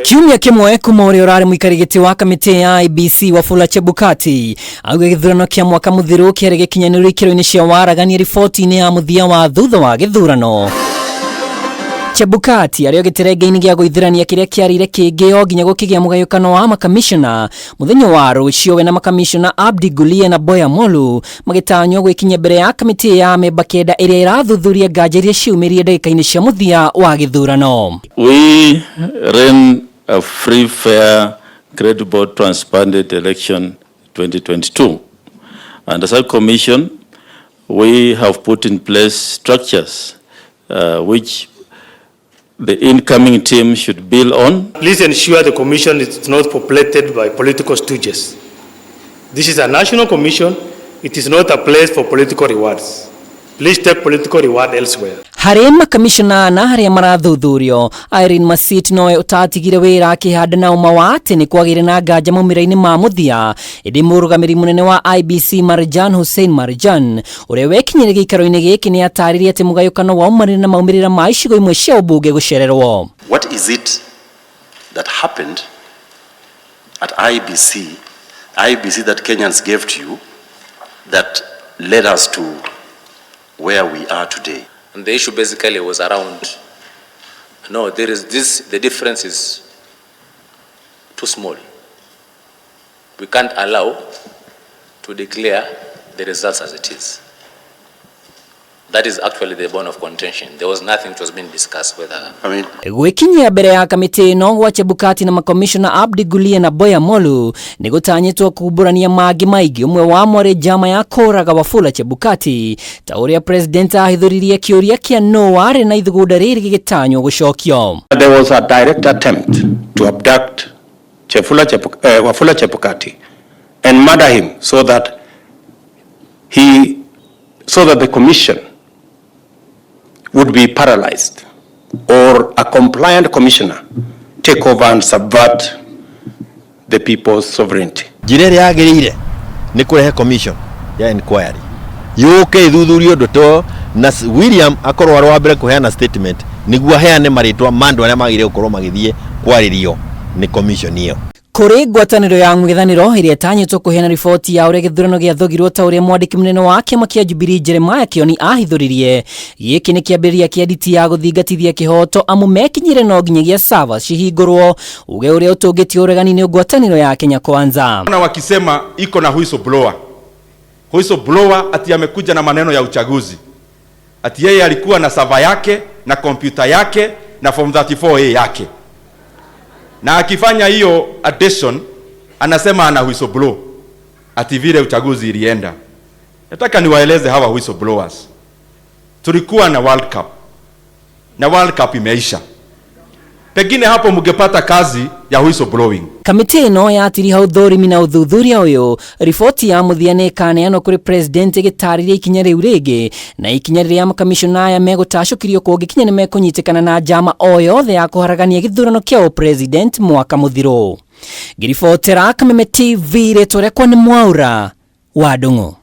Kiumia kimwe kuma uria urari muikariri wa Kamiti ya IEBC Wafula Chebukati auga githurano kia mwaka muthiru kiari gikinyanirio ikiro-ini cia waraganire riboti-ini ya muthia wa thutha wa githurano. Chebukati ario gitirengeini gia guithurania kiria kiarire kingio nginya gukigia mugayukano wa makamicina muthenya wa rucio we na makamicina Uria na Boya Molu magitanywo gwikinyia mbere ya kamiti ya amemba kenda iria irathuthuria nganja iria ciumirie ndagika-ini cia muthia wa githurano. We ran a free, fair, credible, transparent election 2022. And as a commission, we have put in place structures which the incoming team should build on. Please ensure the commission is not populated by political stooges. This is a national commission. It is not a place for political rewards. Please take political reward elsewhere. Hari makamicina na haria marathuthurio Irene Masit noe utatigire wira akihanda na uma wa ati ni kwagire na nganja maumira-ini ma muthia indi murugamiri munene wa IEBC Marjan Hussein Marjan uria wekinyire giikaro-ini giki ni ataririe ati mugayukano wa umarira na maumirira ma icigo imwe cia ubunge gucererwo. What is it that happened at IEBC that Kenyans gave to you that led us to where we are today? And the issue basically was around, no, there is this, the difference is too small. We can't allow to declare the results as it is. That is actually the bone of contention. There was nothing that was being discussed whether. Guikinyia mbere ya kamiti no gwa Chebukati na makomishona Uria na Boya Molu ni gutanyitwo kuburania magi maigi umwe wa mwari jama ya koraga Wafula Chebukati ta uria president ahithuririe kiuria kia no wari na ithugunda riri gigitanywo gucokio. There was a direct attempt to abduct Wafula Chebukati and murder him so that the commission would be paralyzed, or a compliant commissioner take over and subvert the people's sovereignty. Jirere agirire ni kurehe commission ya inquiry yuke ithuthurio ndoto na William akorwa wa mbere kuheana statement niguo heane maritwa mandu aria magire gukorwo magithie kwaririo ni commission iyo. Kuri ngwataniro ya ng'ethaniro iria tanyitwo kuheana riboti ya uria githurano giathogirwo ta uria mwandiki munene wa kiama kia Jubilee Jeremiah Kioni ahithuririe giki ni kiambiriria kia nditi ya guthingatithia kihoto amu mekinyire no nginyagia servers cihingurwo uge uria utungitio uregani-ini ngwataniro ya Kenya Kwanza. Na wakisema iko na whistleblower ati amekuja na maneno ya uchaguzi, ati yeye alikuwa na server yake na kompyuta yake na form 34A yake, na akifanya hiyo addition anasema ana whistleblower ati vile uchaguzi ilienda. Nataka niwaeleze hawa whistleblowers, tulikuwa na World Cup na World Cup imeisha, pengine hapo mungepata kazi ya whistleblowing. Kamiti ino yatiriha uthurimi na uthuthuria uyu riboti ya muthia ni kaneano kuri president gitariria ikinya riu rigi na ikinya riria makamicina aya megutacukirio kungikinya ni mekunyitikana na njama o yothe ya kuharagania githurano kia upresident mwaka muthiru. Giribotera Kameme TV ritwa riakwa ni Mwaura wa Ndung'u.